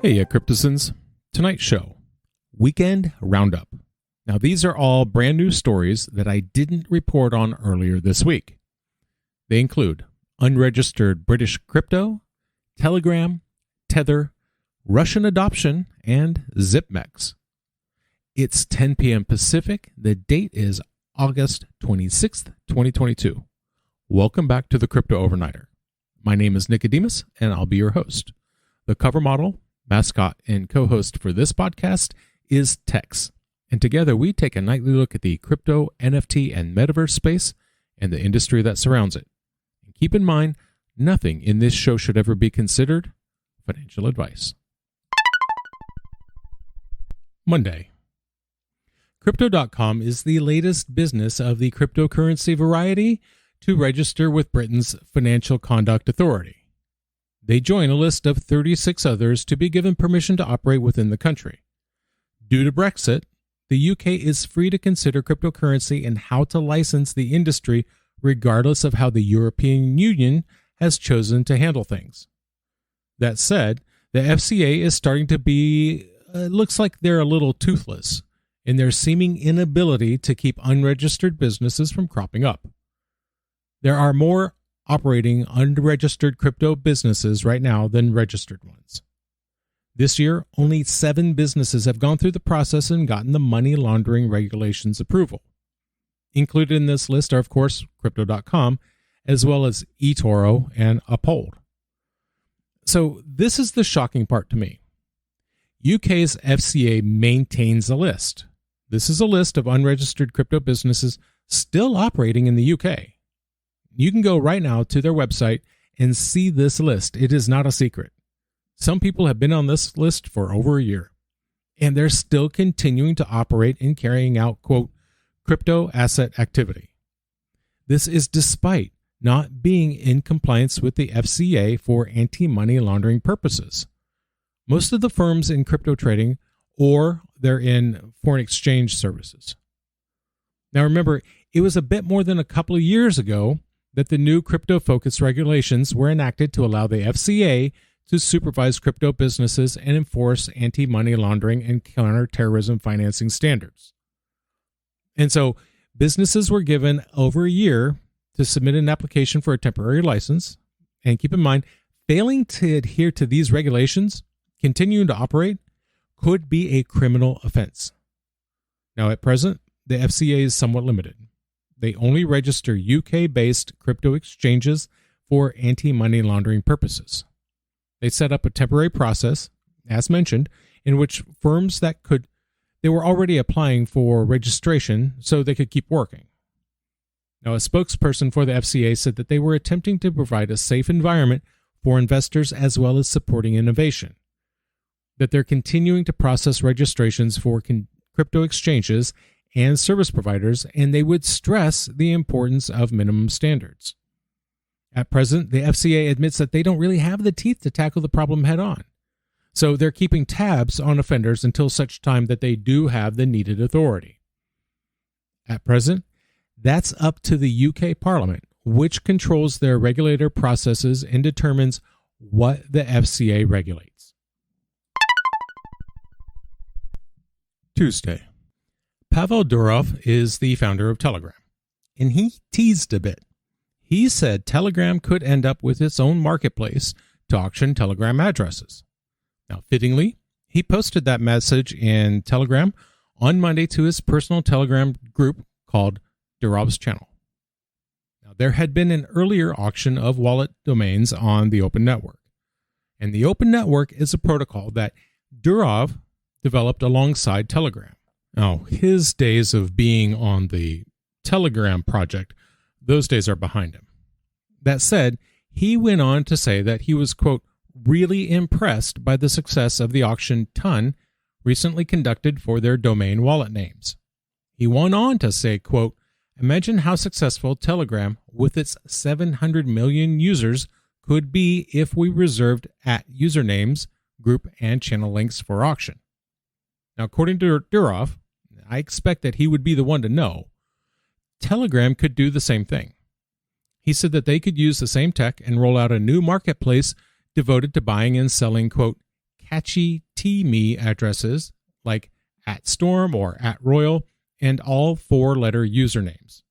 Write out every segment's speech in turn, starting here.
Heya Cryptozens. Tonight's show, Weekend Roundup. Now these are all brand new stories that I didn't report on earlier this week. They include unregistered British crypto, Telegram, Tether, Russian adoption, and Zipmex. It's 10 p.m. Pacific. The date is August 26th, 2022. Welcome back to the Crypto Overnighter. My name is Nikodemus, and I'll be your host. The cover model, mascot, and co-host for this podcast is Tex, and together we take a nightly look at the crypto, NFT, and metaverse space and the industry that surrounds it. And keep in mind, nothing in this show should ever be considered financial advice. Monday. Crypto.com is the latest business of the cryptocurrency variety to register with Britain's Financial Conduct Authority. They join a list of 36 others to be given permission to operate within the country. Due to Brexit, the UK is free to consider cryptocurrency and how to license the industry regardless of how the European Union has chosen to handle things. That said, the FCA is starting to be, looks like they're a little toothless in their seeming inability to keep unregistered businesses from cropping up. There are more operating unregistered crypto businesses right now than registered ones. This year, only 7 businesses have gone through the process and gotten the money laundering regulations approval. Included in this list are, of course, Crypto.com, as well as eToro and Uphold. So this is the shocking part to me. UK's FCA maintains a list. This is a list of unregistered crypto businesses still operating in the UK. You can go right now to their website and see this list. It is not a secret. Some people have been on this list for over a year, and they're still continuing to operate and carrying out, quote, crypto asset activity. This is despite not being in compliance with the FCA for anti-money laundering purposes. Most of the firms in crypto trading, or they're in foreign exchange services. Now remember, it was a bit more than a couple of years ago that the new crypto-focused regulations were enacted to allow the FCA to supervise crypto businesses and enforce anti-money laundering and counter-terrorism financing standards. And so businesses were given over a year to submit an application for a temporary license. And keep in mind, failing to adhere to these regulations, continuing to operate, could be a criminal offense. Now, at present, the FCA is somewhat limited. They only register UK-based crypto exchanges for anti-money laundering purposes. They set up a temporary process, as mentioned, in which firms they were already applying for registration so they could keep working. Now, a spokesperson for the FCA said that they were attempting to provide a safe environment for investors as well as supporting innovation, that they're continuing to process registrations for crypto exchanges and service providers, and they would stress the importance of minimum standards. At present, the FCA admits that they don't really have the teeth to tackle the problem head on. So they're keeping tabs on offenders until such time that they do have the needed authority. At present, that's up to the UK Parliament, which controls their regulator processes and determines what the FCA regulates. Tuesday. Pavel Durov is the founder of Telegram, and he teased a bit. He said Telegram could end up with its own marketplace to auction Telegram addresses. Now, fittingly, he posted that message in Telegram on Monday to his personal Telegram group called Durov's Channel. Now, there had been an earlier auction of wallet domains on the Open Network, and the Open Network is a protocol that Durov developed alongside Telegram. Now, his days of being on the Telegram project, those days are behind him. That said, he went on to say that he was, quote, really impressed by the success of the auction Ton recently conducted for their domain wallet names. He went on to say, quote, imagine how successful Telegram with its 700 million users could be if we reserved usernames, group, and channel links for auction. Now, according to Durov, I expect that he would be the one to know, Telegram could do the same thing. He said that they could use the same tech and roll out a new marketplace devoted to buying and selling, quote, catchy me addresses like @storm or @royal and all 4-letter usernames.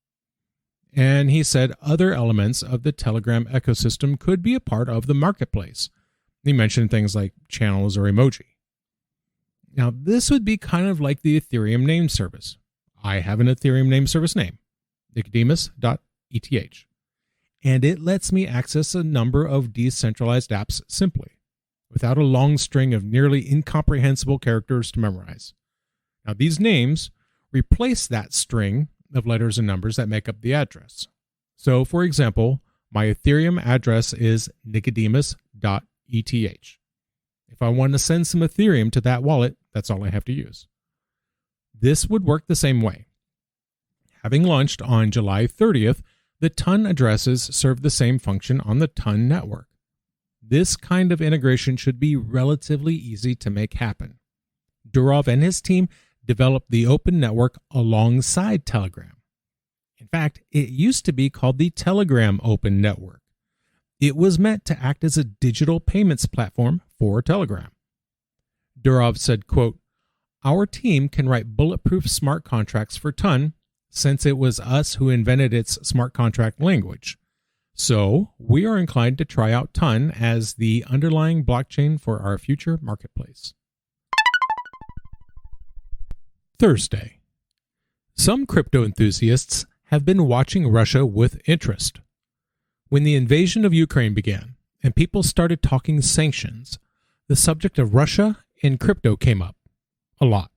And he said other elements of the Telegram ecosystem could be a part of the marketplace. He mentioned things like channels or emoji. Now, this would be kind of like the Ethereum name service. I have an Ethereum name service name, Nikodemus.eth, and it lets me access a number of decentralized apps simply, without a long string of nearly incomprehensible characters to memorize. Now, these names replace that string of letters and numbers that make up the address. So, for example, my Ethereum address is Nikodemus.eth. If I want to send some Ethereum to that wallet, that's all I have to use. This would work the same way. Having launched on July 30th, the TON addresses serve the same function on the TON network. This kind of integration should be relatively easy to make happen. Durov and his team developed the open network alongside Telegram. In fact, it used to be called the Telegram Open Network. It was meant to act as a digital payments platform for Telegram. Durov said, quote, "Our team can write bulletproof smart contracts for TON since it was us who invented its smart contract language. So we are inclined to try out TON as the underlying blockchain for our future marketplace." Thursday. Some crypto enthusiasts have been watching Russia with interest. When the invasion of Ukraine began and people started talking sanctions, the subject of Russia and crypto came up a lot.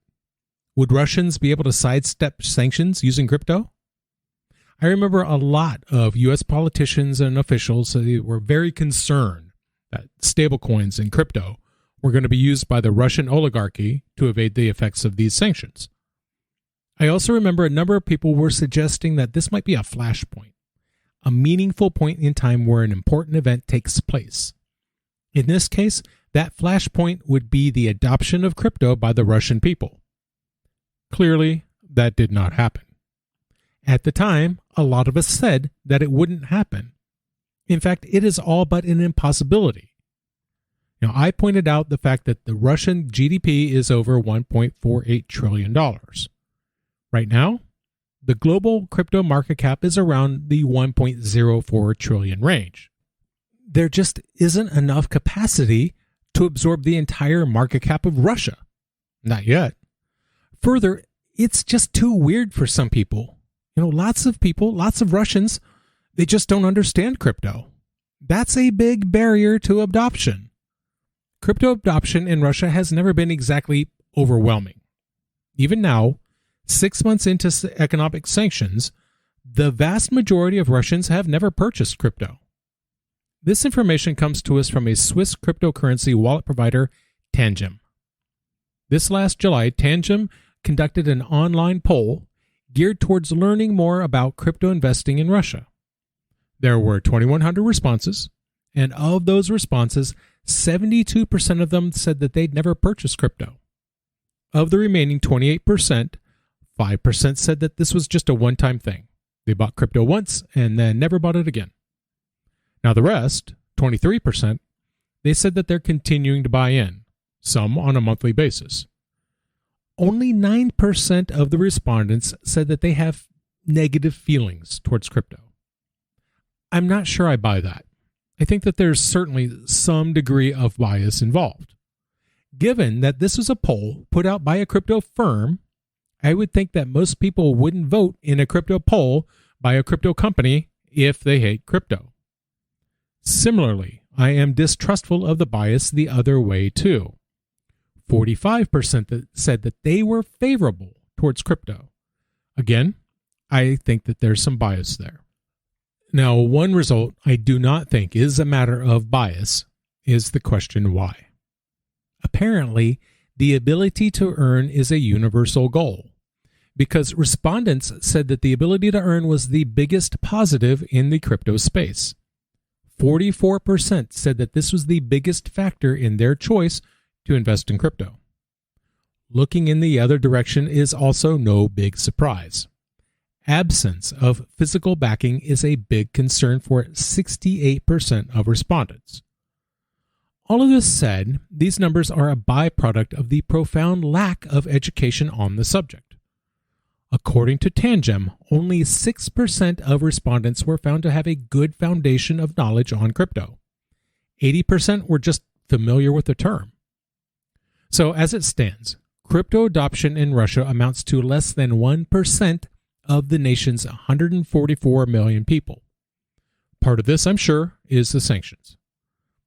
Would Russians be able to sidestep sanctions using crypto? I remember a lot of U.S. politicians and officials were very concerned that stablecoins and crypto were going to be used by the Russian oligarchy to evade the effects of these sanctions. I also remember a number of people were suggesting that this might be a flashpoint, a meaningful point in time where an important event takes place. In this case, that flashpoint would be the adoption of crypto by the Russian people. Clearly, that did not happen. At the time, a lot of us said that it wouldn't happen. In fact, it is all but an impossibility. Now, I pointed out the fact that the Russian GDP is over $1.48 trillion. Right now, the global crypto market cap is around the 1.04 trillion range. There just isn't enough capacity to absorb the entire market cap of Russia. Not yet. Further, it's just too weird for some people. Lots of people, lots of Russians, they just don't understand crypto. That's a big barrier to adoption. Crypto adoption in Russia has never been exactly overwhelming. Even now, 6 months into economic sanctions, the vast majority of Russians have never purchased crypto. This information comes to us from a Swiss cryptocurrency wallet provider, Tangem. This last July, Tangem conducted an online poll geared towards learning more about crypto investing in Russia. There were 2,100 responses, and of those responses, 72% of them said that they'd never purchased crypto. Of the remaining 28%, 5% said that this was just a one-time thing. They bought crypto once and then never bought it again. Now the rest, 23%, they said that they're continuing to buy in, some on a monthly basis. Only 9% of the respondents said that they have negative feelings towards crypto. I'm not sure I buy that. I think that there's certainly some degree of bias involved. Given that this was a poll put out by a crypto firm, I would think that most people wouldn't vote in a crypto poll by a crypto company if they hate crypto. Similarly, I am distrustful of the bias the other way too. 45% that said that they were favorable towards crypto. Again, I think that there's some bias there. Now, one result I do not think is a matter of bias is the question why. Apparently, the ability to earn is a universal goal, because respondents said that the ability to earn was the biggest positive in the crypto space. 44% said that this was the biggest factor in their choice to invest in crypto. Looking in the other direction is also no big surprise. Absence of physical backing is a big concern for 68% of respondents. All of this said, these numbers are a byproduct of the profound lack of education on the subject. According to Tangem, only 6% of respondents were found to have a good foundation of knowledge on crypto. 80% were just familiar with the term. So as it stands, crypto adoption in Russia amounts to less than 1% of the nation's 144 million people. Part of this, I'm sure, is the sanctions.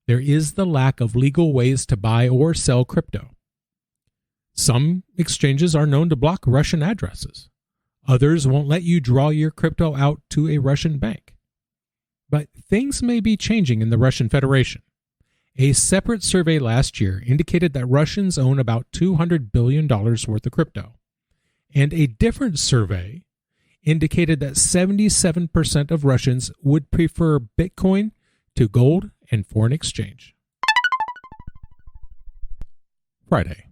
There is the lack of legal ways to buy or sell crypto. Some exchanges are known to block Russian addresses. Others won't let you draw your crypto out to a Russian bank. But things may be changing in the Russian Federation. A separate survey last year indicated that Russians own about $200 billion worth of crypto. And a different survey indicated that 77% of Russians would prefer Bitcoin to gold and foreign exchange. Friday.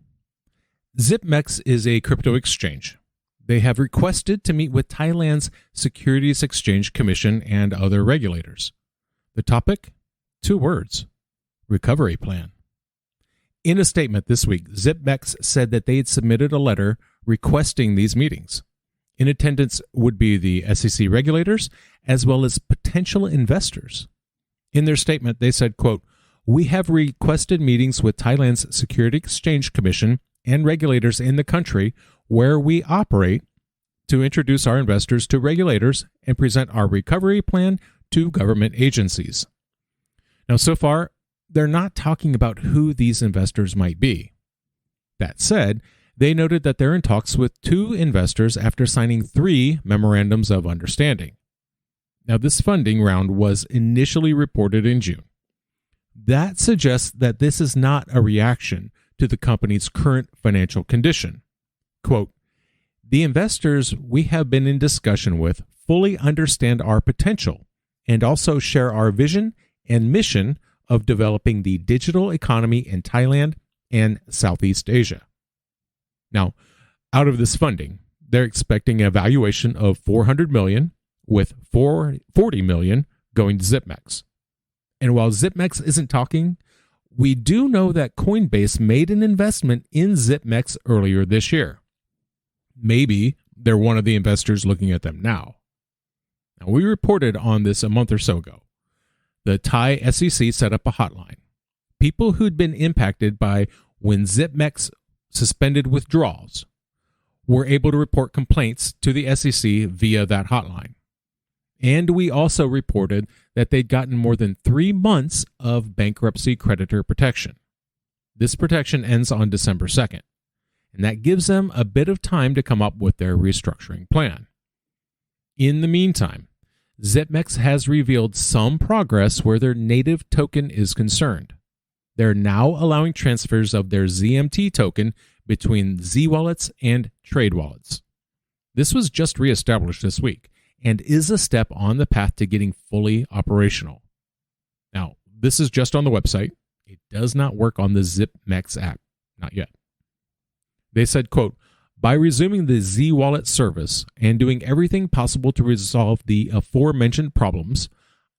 Zipmex is a crypto exchange. They have requested to meet with Thailand's Securities Exchange Commission and other regulators. The topic? 2 words. Recovery plan. In a statement this week, Zipmex said that they had submitted a letter requesting these meetings. In attendance would be the SEC regulators as well as potential investors. In their statement, they said, quote, "We have requested meetings with Thailand's Securities Exchange Commission and regulators in the country where we operate to introduce our investors to regulators and present our recovery plan to government agencies." Now, so far, they're not talking about who these investors might be. That said, they noted that they're in talks with 2 investors after signing 3 memorandums of understanding. Now, this funding round was initially reported in June. That suggests that this is not a reaction to the company's current financial condition. Quote, "The investors we have been in discussion with fully understand our potential and also share our vision and mission of developing the digital economy in Thailand and Southeast Asia." Now, out of this funding, they're expecting a valuation of $400 million, with $40 million going to Zipmex. And while Zipmex isn't talking, we do know that Coinbase made an investment in Zipmex earlier this year. Maybe they're one of the investors looking at them now. Now, we reported on this a month or so ago. The Thai SEC set up a hotline. People who'd been impacted by when Zipmex suspended withdrawals were able to report complaints to the SEC via that hotline. And we also reported that they'd gotten more than 3 months of bankruptcy creditor protection. This protection ends on December 2nd, and that gives them a bit of time to come up with their restructuring plan. In the meantime, Zipmex has revealed some progress where their native token is concerned. They're now allowing transfers of their ZMT token between Z wallets and trade wallets. This was just reestablished this week and is a step on the path to getting fully operational. Now, this is just on the website. It does not work on the Zipmex app, not yet. They said, quote, "By resuming the Z wallet service and doing everything possible to resolve the aforementioned problems,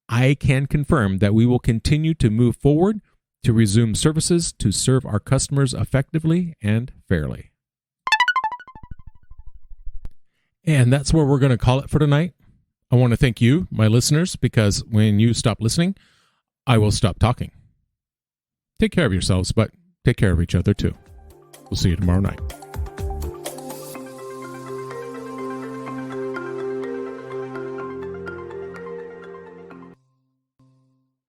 I can confirm that we will continue to move forward to resume services to serve our customers effectively and fairly." And that's where we're going to call it for tonight. I want to thank you, my listeners, because when you stop listening, I will stop talking. Take care of yourselves, but take care of each other too. We'll see you tomorrow night.